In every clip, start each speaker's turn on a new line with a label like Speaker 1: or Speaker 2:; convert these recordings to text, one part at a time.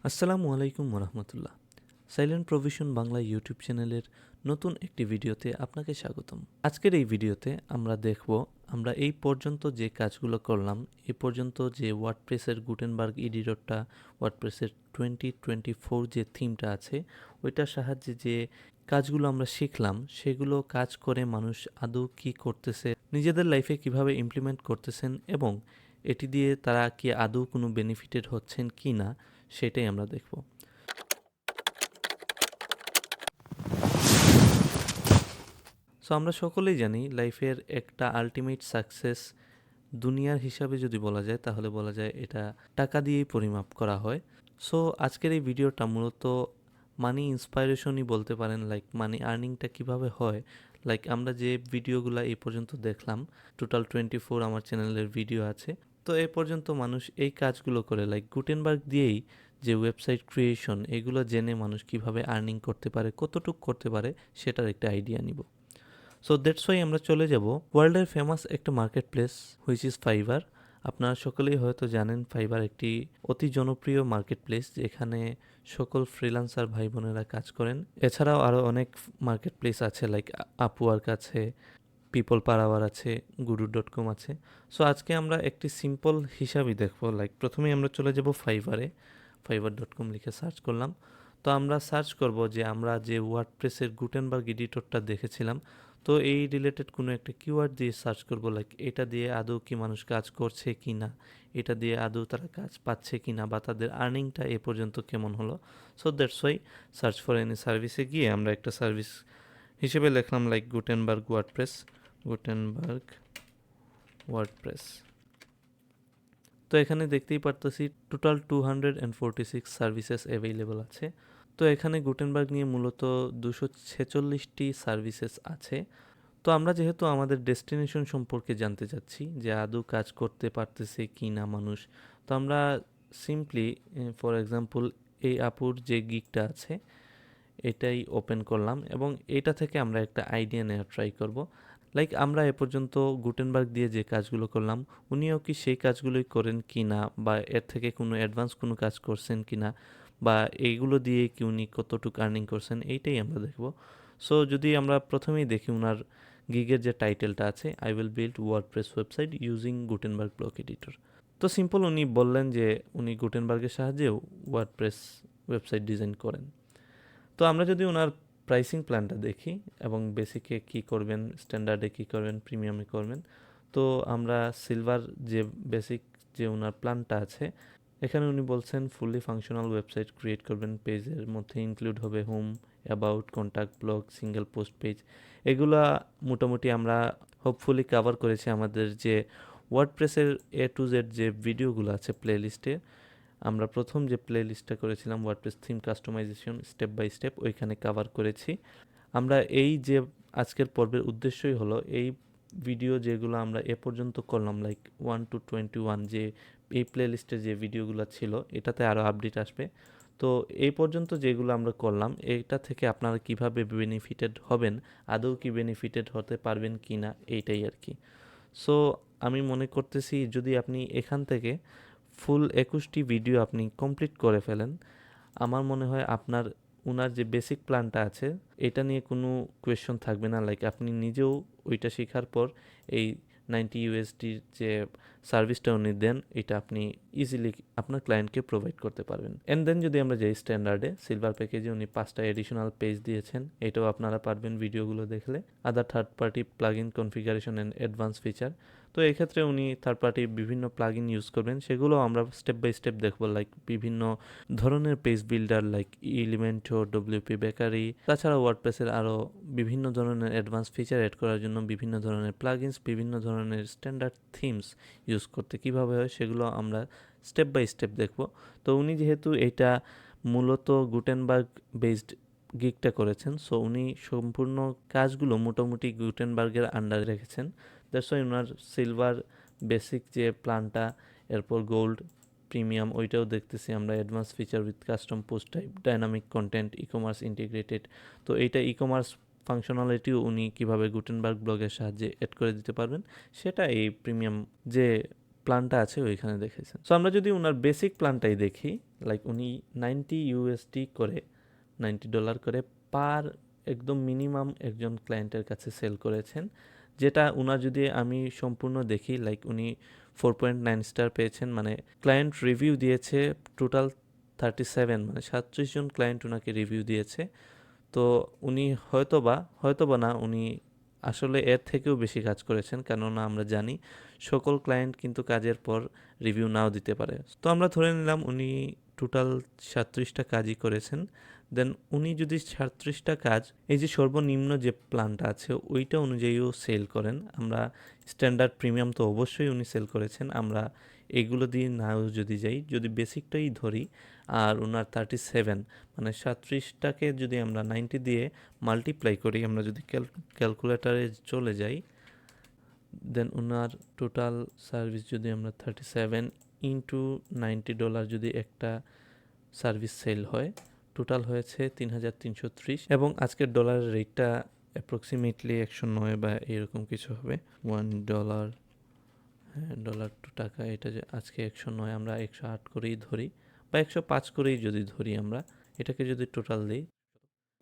Speaker 1: আসসালামু আলাইকুম ওরহমতুল্লাহ। সাইলেন্ট প্রভিশন বাংলা ইউটিউব চ্যানেলের নতুন একটি ভিডিওতে আপনাকে স্বাগতম। আজকের এই ভিডিওতে আমরা দেখব আমরা এই পর্যন্ত যে কাজগুলো করলাম, এই পর্যন্ত যে ওয়ার্ডপ্রেসের গুটেনবার্গ এডিটরটা, ওয়ার্ডপ্রেসের 2024 যে থিমটা আছে, ওইটার সাহায্যে যে কাজগুলো আমরা শিখলাম, সেগুলো কাজ করে মানুষ আদৌ কী করতেছে, নিজেদের লাইফে কিভাবে ইমপ্লিমেন্ট করতেছেন এবং এটি দিয়ে তারা কি আদৌ কোনো বেনিফিটেড হচ্ছেন কি না, সেটাই আমরা দেখব। সো আমরা সকলেই জানি লাইফের একটা আলটিমেট সাকসেস দুনিয়ার হিসাবে যদি বলা যায় তাহলে বলা যায় এটা টাকা দিয়েই পরিমাপ করা হয়। সো আজকের এই ভিডিওটা মূলত মানি ইন্সপাইরেশনই বলতে পারেন, লাইক মানি আর্নিংটা কিভাবে হয়। লাইক আমরা যে ভিডিওগুলো এই পর্যন্ত দেখলাম, টোটাল 24 আমার চ্যানেলের ভিডিও আছে। তো এ পর্যন্ত মানুষ এই কাজগুলো করে, লাইক গুটেনবার্গ দিয়েই যে ওয়েবসাইট ক্রিয়েশন, এগুলো জেনে মানুষ কিভাবে আর্নিং করতে পারে, কতটুকু করতে পারে, সেটার একটা আইডিয়া নিব। সো দ্যাটস ওয়াই আমরা চলে যাব ওয়ার্ল্ডের ফেমাস একটা market place which is fibre. আপনারা সকলেই হয়তো জানেন ফাইবার একটি অতি জনপ্রিয় মার্কেট প্লেস, যেখানে সকল ফ্রিল্যান্সার ভাই বোনেরা কাজ করেন। এছাড়াও আরও অনেক মার্কেট প্লেস আছে, লাইক আপওয়ার্ক আছে, পিপল পারাওয়ার আছে, গুরু.com আছে। সো আজকে আমরা একটি সিম্পল হিসাবই দেখবো। লাইক প্রথমেই আমরা চলে যাব ফাইবারে, fiverr.com লিখে সার্চ করলাম। তো আমরা সার্চ করব যে আমরা যে ওয়ার্ডপ্রেসের গুটেনবার্গ এডিটরটা দেখেছিলাম, তো এই রিলেটেড কোনো একটা কিওয়ার্ড দিয়ে সার্চ করব, লাইক এটা দিয়ে আদৌ কি মানুষ কাজ করছে কি না, এটা দিয়ে আদৌ তারা কাজ পাচ্ছে কি না, বা তাদের আর্নিংটা এ পর্যন্ত কেমন হলো। So that's why search for any সার্ভিসে গিয়ে আমরা একটা সার্ভিস হিসেবে লিখলাম লাইক গুটেনবার্গ ওয়ার্ডপ্রেস। তো এখানে দেখতেই পারতেছি টোটাল 246 সার্ভিসেস অ্যাভেইলেবল আছে। তো এখানে গুটেনবার্গ নিয়ে মূলত 246টি সার্ভিসেস আছে। তো আমরা যেহেতু আমাদের ডেস্টিনেশন সম্পর্কে জানতে চাচ্ছি যে আদৌ কাজ করতে পারতেছে কি না মানুষ, তো আমরা সিম্পলি ফর এক্সাম্পল এই আপুর যে গিগটা আছে এটাই ওপেন করলাম এবং এটা থেকে আমরা একটা আইডিয়া নেওয়ার ট্রাই করব। লাইক আমরা এ পর্যন্ত গুটেনবার্গ দিয়ে যে কাজগুলো করলাম, উনিও কি সেই কাজগুলোই করেন কি না, বা এর থেকে কোনো অ্যাডভান্স কোনো কাজ করছেন কি না, বা এইগুলো দিয়ে কি উনি কতটুকু আর্নিং করছেন, এইটাই আমরা দেখব। সো যদি আমরা প্রথমেই দেখি ওনার গিগের যে টাইটেলটা আছে, I will build WordPress website using Gutenberg block editor. তো সিম্পল উনি বললেন যে উনি গুটেনবার্গের সাহায্যেও ওয়ার্ডপ্রেস ওয়েবসাইট ডিজাইন করেন। তো আমরা যদি ওনার প্রাইসিং প্ল্যানটা দেখি এবং বেসিকে কি করবেন, স্ট্যান্ডার্ডে কি করবেন, প্রিমিয়ামে করবেন, তো আমরা সিলভার যে বেসিক যে ওনার প্ল্যানটা আছে, এখানে উনি বলছেন ফুললি ফাংশনাল ওয়েবসাইট ক্রিয়েট করবেন। পেজের মধ্যে ইনক্লুড হবে home, about, contact, blog, single post page. এগুলা মোটামুটি আমরা হোপফুলি কাভার করেছি আমাদের যে ওয়ার্ডপ্রেসের A to Z যে ভিডিওগুলো আছে প্লেলিস্টে। আমরা প্রথম যে প্লে লিস্টটা করেছিলাম WordPress theme customization step by step, ওইখানে কভার করেছি। আমরা এই যে আজকের পর্বের উদ্দেশ্যই হলো এই ভিডিও যেগুলো আমরা এ পর্যন্ত করলাম, লাইক 1 to 21, যে এই প্লে লিস্টের যে ভিডিওগুলো ছিল, এটাতে আরও আপডেট আসবে। তো এই পর্যন্ত যেগুলো আমরা করলাম, এটা থেকে আপনারা কিভাবে বেনিফিটেড হবেন, আদৌ কি বেনিফিটেড হতে পারবেন কি না, এইটাই আর কি। সো আমি মনে করতেছি যদি আপনি এখান থেকে ফুল 21টি ভিডিও আপনি কমপ্লিট করে ফেলেন, আমার মনে হয় আপনার ওনার যে বেসিক প্ল্যানটা আছে এটা নিয়ে কোনো কোয়েশ্চন থাকবে না। লাইক আপনি নিজেও ওইটা শেখার পর এই 90 USDর যে সার্ভিসটা উনি দেন, এটা আপনি ইজিলি আপনার ক্লায়েন্টকে প্রোভাইড করতে পারবেন। অ্যান্ড দেন যদি আমরা যাই স্ট্যান্ডার্ডে, সিলভার প্যাকেজে উনি 5টা এডিশনাল পেজ দিয়েছেন, এটাও আপনারা পারবেন ভিডিওগুলো দেখলে। Other third party plug in configuration and advance feature, তো এক্ষেত্রে উনি থার্ড পার্টি বিভিন্ন প্লাগ ইন ইউজ করবেন, সেগুলো আমরা স্টেপ বাই স্টেপ দেখবো। লাইক বিভিন্ন ধরনের page builder like Elementor, WP Bakery, তাছাড়া ওয়ার্ডপ্রেসের আরও বিভিন্ন ধরনের অ্যাডভান্স ফিচার অ্যাড করার জন্য বিভিন্ন ধরনের প্লাগইনস, বিভিন্ন ধরনের স্ট্যান্ডার্ড থিমস ইউজ করতে কীভাবে হয়, সেগুলো আমরা স্টেপ বাই স্টেপ দেখব। তো উনি যেহেতু এটা মূলত গুটেনবার্গ বেসড গিগটা করেছেন, সো উনি সম্পূর্ণ কাজগুলো মোটামুটি গুটেনবার্গের আন্ডারে রেখেছেন। That's why owner silver basic যে প্ল্যানটা, এরপর গোল্ড, প্রিমিয়াম, ওইটাও দেখতেছি আমরা, advance feature with custom post type, dynamic content, e commerce integrated. তো এইটা ই কমার্স ফাংশনালিটিও উনি কীভাবে গুটেনবার্গ ব্লগের সাহায্যে অ্যাড করে দিতে পারবেন, সেটা এই প্রিমিয়াম যে প্ল্যানটা আছে ওইখানে দেখেছেন। সো আমরা যদি ওনার বেসিক প্ল্যানটাই দেখি, লাইক উনি $90 করে $90 করে পার একদম মিনিমাম একজন ক্লায়েন্টের কাছে সেল করেছেন, যেটা ওনার যদি আমি সম্পূর্ণ দেখি, লাইক উনি 4.9 স্টার পেয়েছেন, মানে ক্লায়েন্ট রিভিউ দিয়েছে টোটাল 37, মানে 37 জন ক্লায়েন্ট ওনাকে রিভিউ দিয়েছে। তো উনি হয়তোবা না, উনি আসলে এর থেকেও বেশি কাজ করেছেন, কেননা আমরা জানি সকল ক্লায়েন্ট কিন্তু কাজের পর রিভিউ নাও দিতে পারে। তো আমরা ধরে নিলাম উনি টোটাল 37টা কাজই করেছেন। দেন উনি যদি 37টা কাজ এই যে সর্বনিম্ন যে প্ল্যানটা আছে ওইটা অনুযায়ীও সেল করেন, আমরা স্ট্যান্ডার্ড প্রিমিয়াম তো অবশ্যই উনি সেল করেছেন, আমরা এগুলো দিয়ে নাও যদি যাই, যদি বেসিকটাই ধরি আর ওনার 37, মানে 37টাকে যদি আমরা 90 দিয়ে মাল্টিপ্লাই করি, আমরা যদি ক্যালকুলেটারে চলে যাই, দেন ওনার টোটাল সার্ভিস যদি আমরা 37 ইন্টু $90 যদি একটা সার্ভিস সেল হয়, টোটাল হয়েছে 3330, এবং আজকের ডলারের রেটটা অ্যাপ্রক্সিমেটলি 109 বা এরকম কিছু হবে। $1, হ্যাঁ ডলার টু টাকা, এটা যে আজকে 109, আমরা 108 করেই ধরি বা 105 করেই যদি ধরি, আমরা এটাকে যদি টোটাল দিই,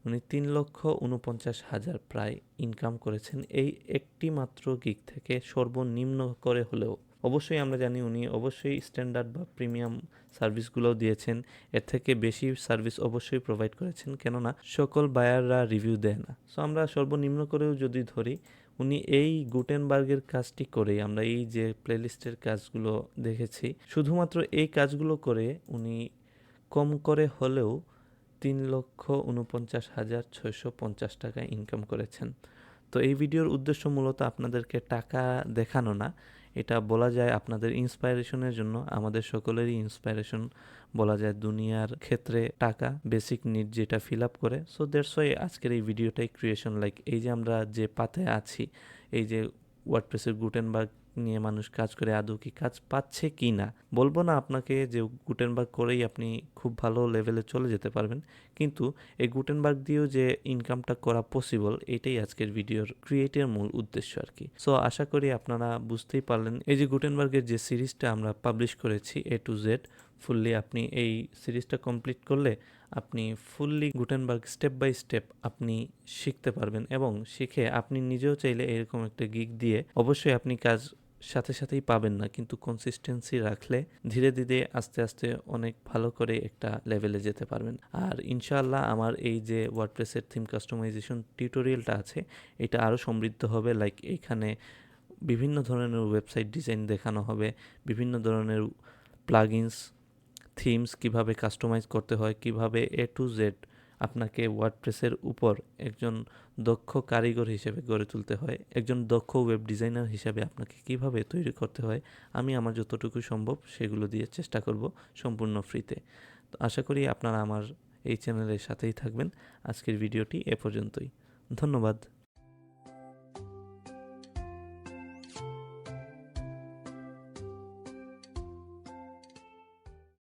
Speaker 1: উনি 3,49,000 প্রায় ইনকাম করেছেন এই একটি মাত্র গিগ থেকে, সর্বনিম্ন করে হলেও। অবশ্যই আমরা জানি উনি অবশ্যই স্ট্যান্ডার্ড বা প্রিমিয়াম সার্ভিসগুলোও দিয়েছেন, এর থেকে বেশি সার্ভিস অবশ্যই প্রোভাইড করেছেন, কেননা সকল বায়াররা রিভিউ দেয় না। সো আমরা সর্বনিম্ন করেও যদি ধরি, উনি এই গুটেনবার্গের কাজটি করে, আমরা এই যে প্লেলিস্টের কাজগুলো দেখেছি, শুধুমাত্র এই কাজগুলো করে উনি কম করে হলেও 3,49,650 টাকা ইনকাম করেছেন। তো এই ভিডিওর উদ্দেশ্য মূলত আপনাদেরকে টাকা দেখানো না, এটা বলা যায় আপনাদের ইন্সপাইরেশনের জন্য, আমাদের সকলেরই ইন্সপাইরেশন বলা যায় দুনিয়ার ক্ষেত্রে টাকা বেসিক নিড যেটা ফিল আপ করে। সো দ্যাটস ওয়াই আজকের এই ভিডিওটাই ক্রিয়েশন, লাইক এই যে আমরা যে পাথে আছি, এই যে ওয়ার্ডপ্রেসের গুটেনবার্গ নিয়ে মানুষ কাজ করে, আদৌ কি কাজ পাচ্ছে কি না, বলবো না আপনাকে যে গুটেনবার্গ করেই আপনি খুব ভালো লেভেলে চলে যেতে পারবেন, কিন্তু এই গুটেনবার্গ দিয়েও যে ইনকামটা করা পসিবল, এটাই আজকের ভিডিওর ক্রিয়েটের মূল উদ্দেশ্য আর কি। সো আশা করি আপনারা বুঝতেই পারলেন, এই যে গুটেনবার্গের যে সিরিজটা আমরা পাবলিশ করেছি A to Z ফুললি, আপনি এই সিরিজটা কমপ্লিট করলে আপনি fully Gutenberg step by step আপনি শিখতে পারবেন, এবং শিখে আপনি নিজেও চাইলে এরকম একটা গিগ দিয়ে অবশ্যই আপনি কাজ সাথে সাথেই পাবেন না, কিন্তু কনসিস্টেন্সি রাখলে ধীরে ধীরে আস্তে আস্তে অনেক ভালো করে একটা লেভেলে যেতে পারবেন। আর ইনশাআল্লাহ আমার এই যে ওয়ার্ডপ্রেসের থিম কাস্টমাইজেশন টিউটোরিয়ালটা আছে, এটা আরও সমৃদ্ধ হবে, লাইক এখানে বিভিন্ন ধরনের ওয়েবসাইট ডিজাইন দেখানো হবে, বিভিন্ন ধরনের প্লাগইনস, থিমস কিভাবে কাস্টমাইজ করতে হয়, কিভাবে A to Z আপনাকে ওয়ার্ডপ্রেসের উপর একজন দক্ষ কারিগর হিসেবে গড়ে তুলতে হয়, একজন দক্ষ ওয়েব ডিজাইনার হিসেবে আপনাকে কিভাবে তৈরি করতে হয়, আমি আমার যতটুকু সম্ভব সেগুলো দিয়ে চেষ্টা করব সম্পূর্ণ ফ্রিতে। তো আশা করি আপনারা আমার এই চ্যানেলের সাথেই থাকবেন। আজকের ভিডিওটি এ পর্যন্তই, ধন্যবাদ।